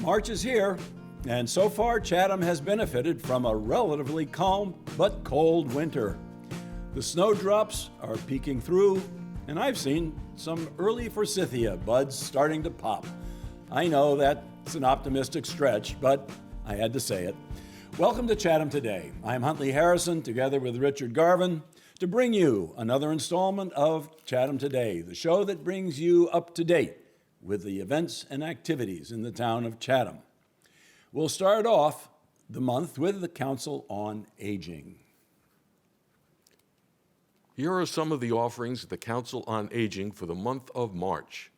March is here, and so far Chatham has benefited from a relatively calm but cold winter. The snowdrops are peeking through, and I've seen some early forsythia buds starting to pop. I know that's an optimistic stretch, but I had to say it. Welcome to Chatham Today. I'm Huntley Harrison, together with Richard Garvin, to bring you another installment of Chatham Today, the show that brings you up to date with the events and activities in the town of Chatham. We'll start off the month with the Council on Aging. Here are some of the offerings of the Council on Aging for the month of March.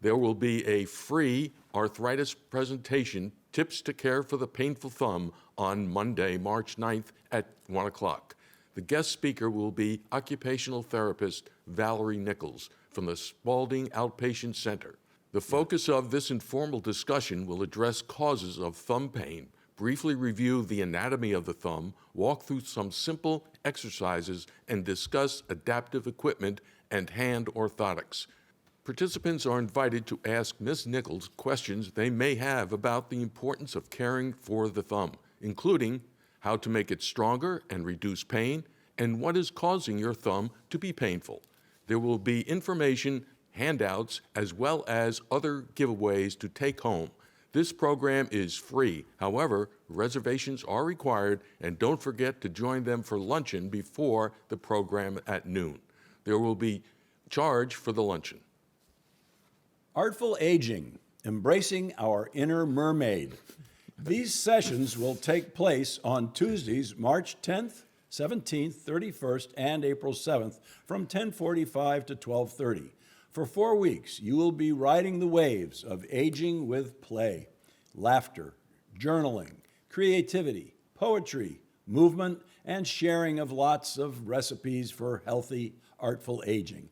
There will be a free arthritis presentation, Tips to Care for the Painful Thumb, on Monday, March 9th at 1 o'clock. The guest speaker will be occupational therapist Valerie Nichols from the Spalding Outpatient Center. The focus of this informal discussion will address causes of thumb pain, briefly review the anatomy of the thumb, walk through some simple exercises, and discuss adaptive equipment and hand orthotics. Participants are invited to ask Ms. Nichols questions they may have about the importance of caring for the thumb, including how to make it stronger and reduce pain, and what is causing your thumb to be painful. There will be information, handouts, as well as other giveaways to take home. This program is free. However, reservations are required, and don't forget to join them for luncheon before the program at noon. There will be charge for the luncheon. Artful Aging, Embracing Our Inner Mermaid. These sessions will take place on Tuesdays, March 10th, 17th, 31st, and April 7th from 10:45 to 12:30. For 4 weeks, you will be riding the waves of aging with play, laughter, journaling, creativity, poetry, movement, and sharing of lots of recipes for healthy, artful aging.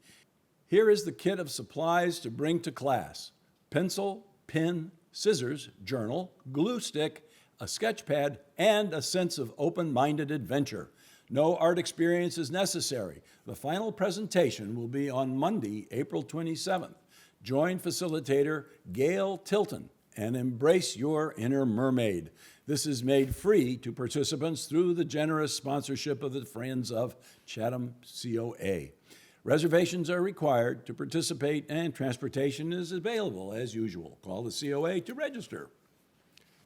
Here is the kit of supplies to bring to class: pencil, pen, scissors, journal, glue stick, a sketch pad, and a sense of open-minded adventure. No art experience is necessary. The final presentation will be on Monday, April 27th. Join facilitator Gail Tilton and embrace your inner mermaid. This is made free to participants through the generous sponsorship of the Friends of Chatham COA. Reservations are required to participate, and transportation is available as usual. Call the COA to register.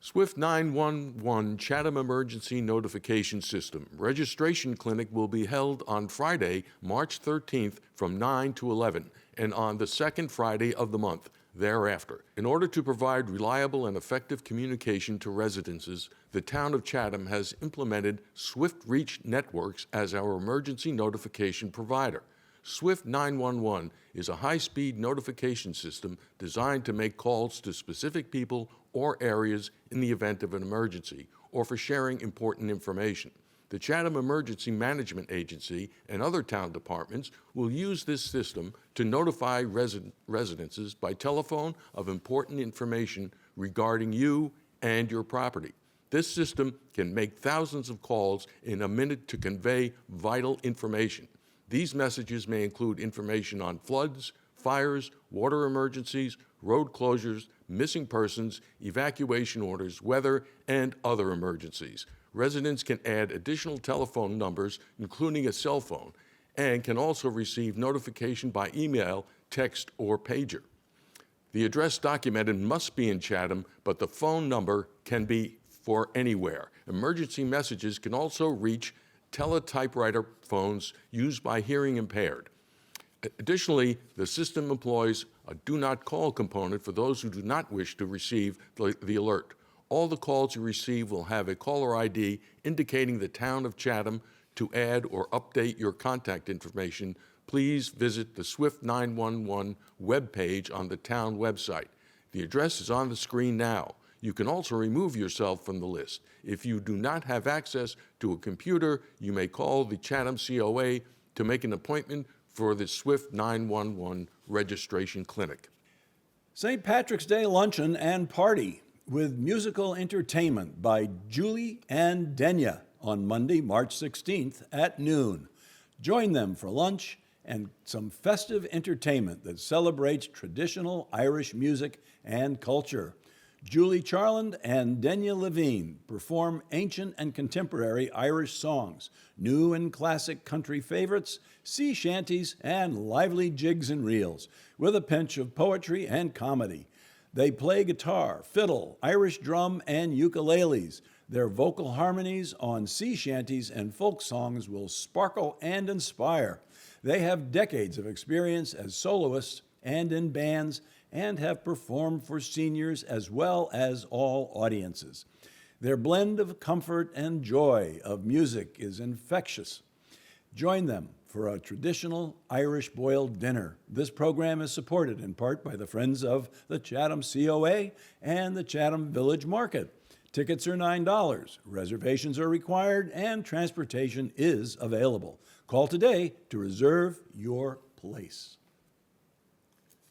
Swift 911 Chatham Emergency Notification System registration clinic will be held on Friday, March 13th from 9 to 11 and on the second Friday of the month thereafter. In order to provide reliable and effective communication to residences, the town of Chatham has implemented Swift Reach Networks as our emergency notification provider. Swift 911 is a high-speed notification system designed to make calls to specific people or areas in the event of an emergency or for sharing important information. The Chatham Emergency Management Agency and other town departments will use this system to notify residences by telephone of important information regarding you and your property. This system can make thousands of calls in a minute to convey vital information. These messages may include information on floods, fires, water emergencies, road closures, missing persons, evacuation orders, weather, and other emergencies. Residents can add additional telephone numbers, including a cell phone, and can also receive notification by email, text, or pager. The address documented must be in Chatham, but the phone number can be for anywhere. Emergency messages can also reach teletypewriter phones used by hearing impaired. Additionally, the system employs a do not call component for those who do not wish to receive the alert. All the calls you receive will have a caller ID indicating the town of Chatham. To add or update your contact information, please visit the Swift 911 webpage on the town website. The address is on the screen now. You can also remove yourself from the list. If you do not have access to a computer, you may call the Chatham COA to make an appointment for the Swift 911 registration clinic. St. Patrick's Day Luncheon and Party with musical entertainment by Julie and Denya on Monday, March 16th at noon. Join them for lunch and some festive entertainment that celebrates traditional Irish music and culture. Julie Charland and Denya Levine perform ancient and contemporary Irish songs, new and classic country favorites, sea shanties, and lively jigs and reels, with a pinch of poetry and comedy. They play guitar, fiddle, Irish drum, and ukuleles. Their vocal harmonies on sea shanties and folk songs will sparkle and inspire. They have decades of experience as soloists and in bands, and have performed for seniors as well as all audiences. Their blend of comfort and joy of music is infectious. Join them for a traditional Irish boiled dinner. This program is supported in part by the Friends of the Chatham COA and the Chatham Village Market. Tickets are $9. Reservations are required, and transportation is available. Call today to reserve your place.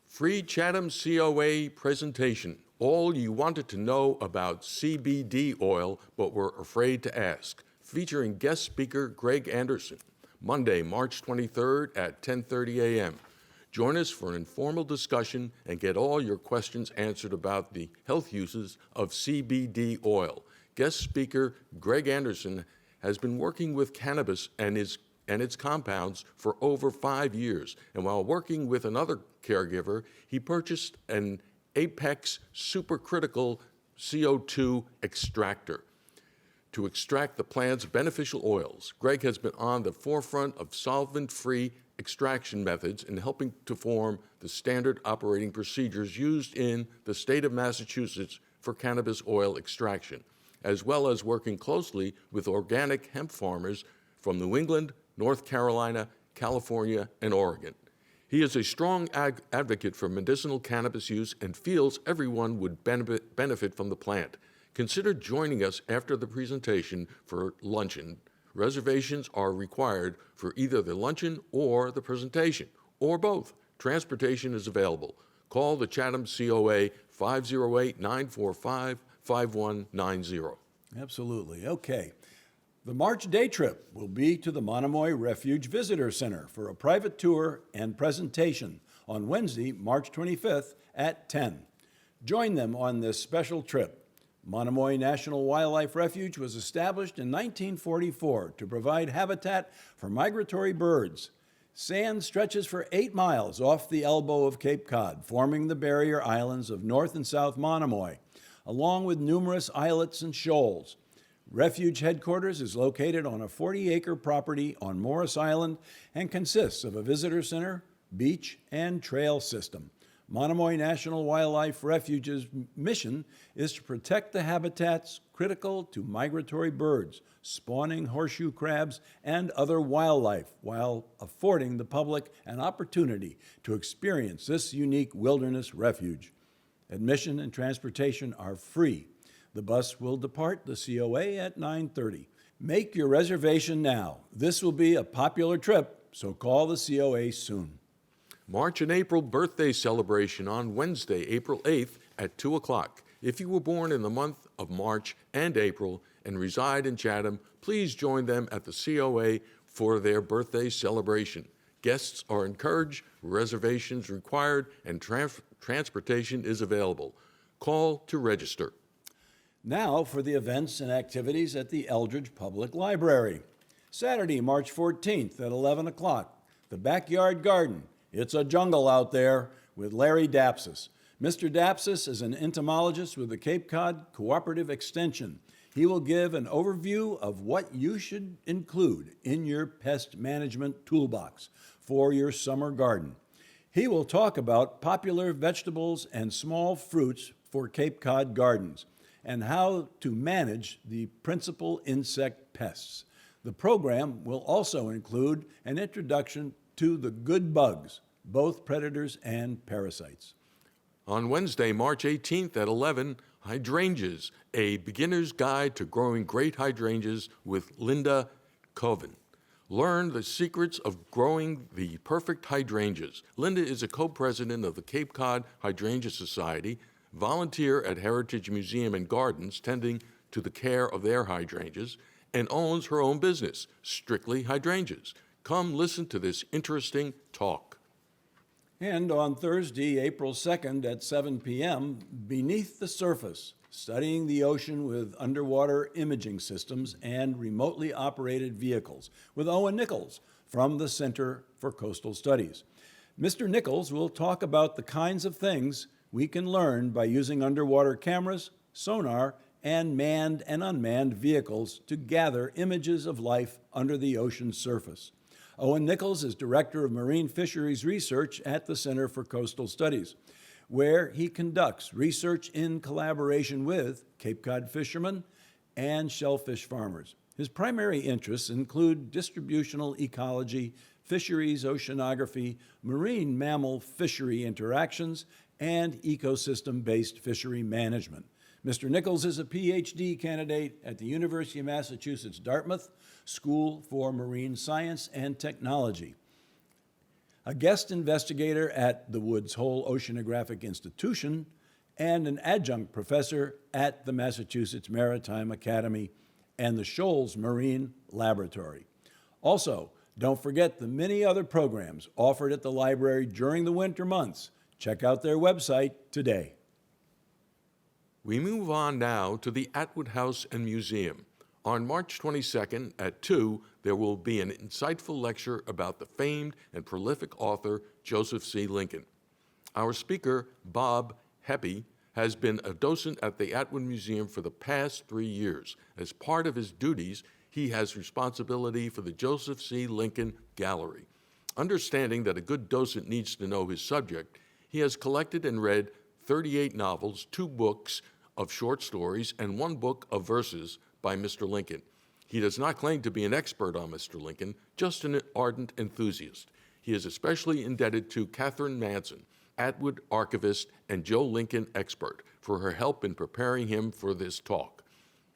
Free Chatham COA presentation. All you wanted to know about CBD oil but were afraid to ask. Featuring guest speaker Greg Anderson. Monday, March 23rd at 10:30 a.m. Join us for an informal discussion and get all your questions answered about the health uses of CBD oil. Guest speaker Greg Anderson has been working with cannabis and its compounds for over 5 years. And while working with another caregiver, he purchased an Apex supercritical CO2 extractor to extract the plant's beneficial oils. Greg has been on the forefront of solvent-free extraction methods in helping to form the standard operating procedures used in the state of Massachusetts for cannabis oil extraction, as well as working closely with organic hemp farmers from New England, North Carolina, California, and Oregon. He is a strong advocate for medicinal cannabis use and feels everyone would benefit from the plant. Consider joining us after the presentation for luncheon. Reservations are required for either the luncheon or the presentation, or both. Transportation is available. Call the Chatham COA 508-945-5190. Absolutely. Okay. The March day trip will be to the Monomoy Refuge Visitor Center for a private tour and presentation on Wednesday, March 25th at 10. Join them on this special trip. Monomoy National Wildlife Refuge was established in 1944 to provide habitat for migratory birds. Sand stretches for 8 miles off the elbow of Cape Cod, forming the barrier islands of North and South Monomoy, along with numerous islets and shoals. Refuge headquarters is located on a 40-acre property on Morris Island and consists of a visitor center, beach, and trail system. Monomoy National Wildlife Refuge's mission is to protect the habitats critical to migratory birds, spawning horseshoe crabs, and other wildlife, while affording the public an opportunity to experience this unique wilderness refuge. Admission and transportation are free. The bus will depart the COA at 9:30. Make your reservation now. This will be a popular trip, so call the COA soon. March and April birthday celebration on Wednesday, April 8th at 2 o'clock. If you were born in the month of March and April and reside in Chatham, please join them at the COA for their birthday celebration. Guests are encouraged, reservations required, and transportation is available. Call to register. Now for the events and activities at the Eldridge Public Library. Saturday, March 14th at 11 o'clock, the Backyard Garden. It's a jungle out there with Larry Dapsis. Mr. Dapsis is an entomologist with the Cape Cod Cooperative Extension. He will give an overview of what you should include in your pest management toolbox for your summer garden. He will talk about popular vegetables and small fruits for Cape Cod gardens and how to manage the principal insect pests. The program will also include an introduction to the good bugs, both predators and parasites. On Wednesday, March 18th at 11, Hydrangeas, a beginner's guide to growing great hydrangeas with Linda Coven. Learn the secrets of growing the perfect hydrangeas. Linda is a co-president of the Cape Cod Hydrangea Society, volunteer at Heritage Museum and Gardens tending to the care of their hydrangeas, and owns her own business, Strictly Hydrangeas. Come listen to this interesting talk. And on Thursday, April 2nd at 7 p.m., Beneath the Surface, Studying the Ocean with Underwater Imaging Systems and Remotely Operated Vehicles, with Owen Nichols from the Center for Coastal Studies. Mr. Nichols will talk about the kinds of things we can learn by using underwater cameras, sonar, and manned and unmanned vehicles to gather images of life under the ocean's surface. Owen Nichols is Director of Marine Fisheries Research at the Center for Coastal Studies, where he conducts research in collaboration with Cape Cod fishermen and shellfish farmers. His primary interests include distributional ecology, fisheries oceanography, marine mammal fishery interactions, and ecosystem-based fishery management. Mr. Nichols is a PhD candidate at the University of Massachusetts Dartmouth School for Marine Science and Technology, a guest investigator at the Woods Hole Oceanographic Institution, and an adjunct professor at the Massachusetts Maritime Academy and the Shoals Marine Laboratory. Also, don't forget the many other programs offered at the library during the winter months. Check out their website today. We move on now to the Atwood House and Museum. On March 22nd at 2, there will be an insightful lecture about the famed and prolific author Joseph C. Lincoln. Our speaker, Bob Heppy, has been a docent at the Atwood Museum for the past 3 years. As part of his duties, he has responsibility for the Joseph C. Lincoln Gallery. Understanding that a good docent needs to know his subject, he has collected and read 38 novels, 2 books of short stories, and 1 book of verses by Mr. Lincoln. He does not claim to be an expert on Mr. Lincoln, just an ardent enthusiast. He is especially indebted to Catherine Manson, Atwood archivist and Joe Lincoln expert, for her help in preparing him for this talk.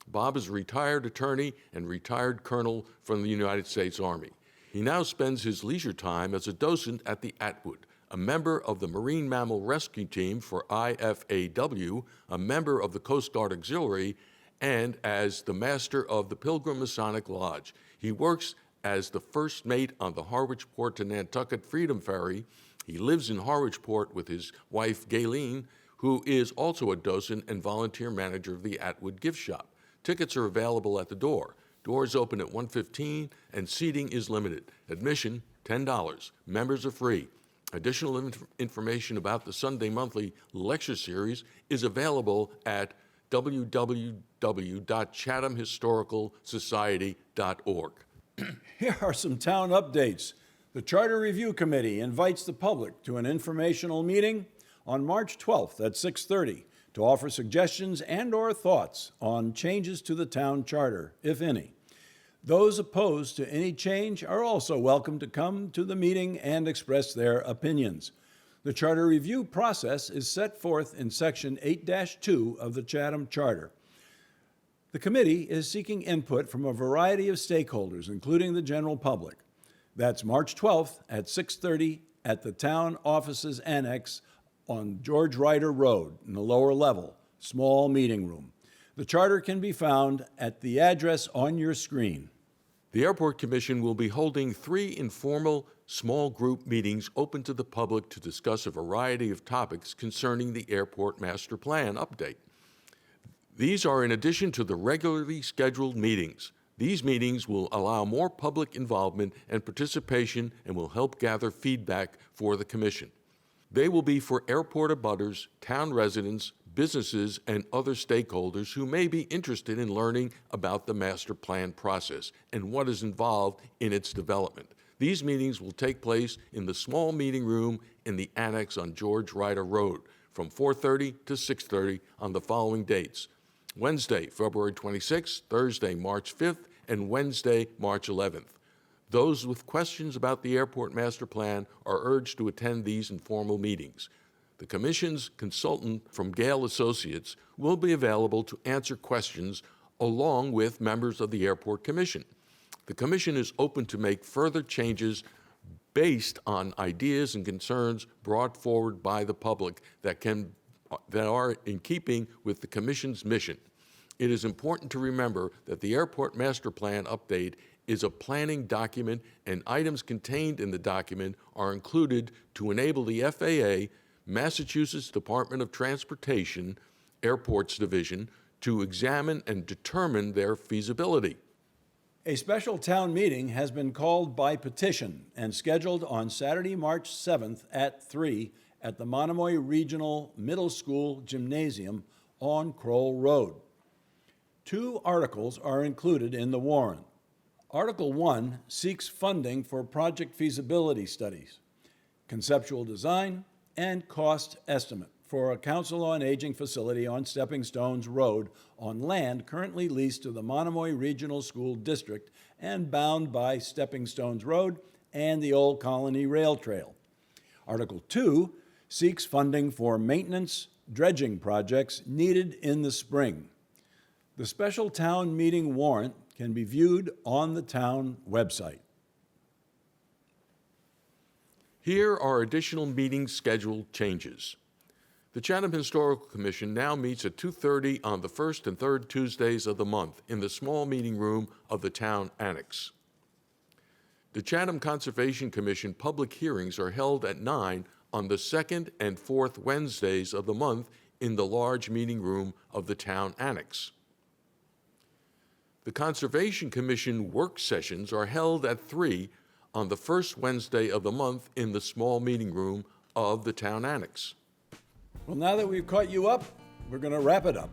Bob is a retired attorney and retired colonel from the United States Army. He now spends his leisure time as a docent at the Atwood, a member of the Marine Mammal Rescue Team for IFAW, a member of the Coast Guard Auxiliary, and as the master of the Pilgrim Masonic Lodge. He works as the first mate on the Harwichport to Nantucket Freedom Ferry. He lives in Harwichport with his wife, Gayleen, who is also a docent and volunteer manager of the Atwood Gift Shop. Tickets are available at the door. Doors open at 1:15 and seating is limited. Admission, $10. Members are free. Additional information about the Sunday Monthly Lecture Series is available at www.chathamhistoricalsociety.org. Here are some town updates. The Charter Review Committee invites the public to an informational meeting on March 12th at 6:30 to offer suggestions and/or thoughts on changes to the town charter, if any. Those opposed to any change are also welcome to come to the meeting and express their opinions. The charter review process is set forth in Section 8-2 of the Chatham Charter. The committee is seeking input from a variety of stakeholders, including the general public. That's March 12th at 6:30 at the Town Offices Annex on George Ryder Road in the lower level, small meeting room. The charter can be found at the address on your screen. The Airport Commission will be holding 3 informal small group meetings open to the public to discuss a variety of topics concerning the Airport Master Plan update. These are in addition to the regularly scheduled meetings. These meetings will allow more public involvement and participation and will help gather feedback for the Commission. They will be for airport abutters, town residents, businesses, and other stakeholders who may be interested in learning about the master plan process and what is involved in its development. These meetings will take place in the small meeting room in the annex on George Ryder Road from 4:30 to 6:30 on the following dates: Wednesday, February 26th, Thursday, March 5th, and Wednesday, March 11th. Those with questions about the airport master plan are urged to attend these informal meetings. The Commission's consultant from Gale Associates will be available to answer questions along with members of the Airport Commission. The Commission is open to make further changes based on ideas and concerns brought forward by the public that are in keeping with the Commission's mission. It is important to remember that the Airport Master Plan update is a planning document, and items contained in the document are included to enable the FAA, Massachusetts Department of Transportation, Airports Division, to examine and determine their feasibility. A special town meeting has been called by petition and scheduled on Saturday, March 7th at 3 at the Monomoy Regional Middle School Gymnasium on Kroll Road. 2 articles are included in the warrant. Article 1 seeks funding for project feasibility studies, conceptual design, and cost estimate for a Council on Aging facility on Stepping Stones Road on land currently leased to the Monomoy Regional School District and bound by Stepping Stones Road and the Old Colony Rail Trail. Article 2 seeks funding for maintenance dredging projects needed in the spring. The special town meeting warrant can be viewed on the town website. Here are additional meeting schedule changes. The Chatham Historical Commission now meets at 2:30 on the first and third Tuesdays of the month in the small meeting room of the town annex. The Chatham Conservation Commission public hearings are held at 9 on the second and fourth Wednesdays of the month in the large meeting room of the town annex. The Conservation Commission work sessions are held at 3 on the first Wednesday of the month in the small meeting room of the town annex. Well, now that we've caught you up, we're going to wrap it up.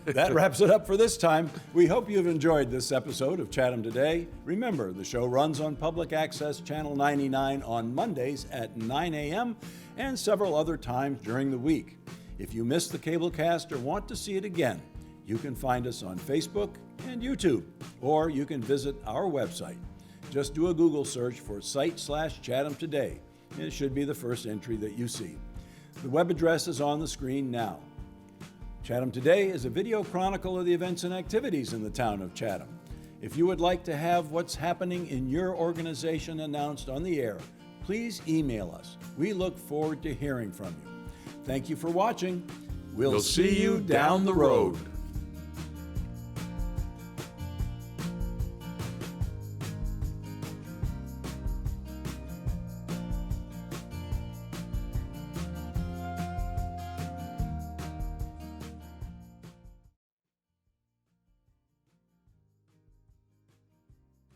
That wraps it up for this time. We hope you've enjoyed this episode of Chatham Today. Remember, the show runs on Public Access Channel 99 on Mondays at 9 a.m. and several other times during the week. If you missed the cablecast or want to see it again, you can find us on Facebook and YouTube, or you can visit our website. Just do a Google search for site/Chatham Today, and it should be the first entry that you see. The web address is on the screen now. Chatham Today is a video chronicle of the events and activities in the town of Chatham. If you would like to have what's happening in your organization announced on the air, please email us. We look forward to hearing from you. Thank you for watching. We'll see you down the road.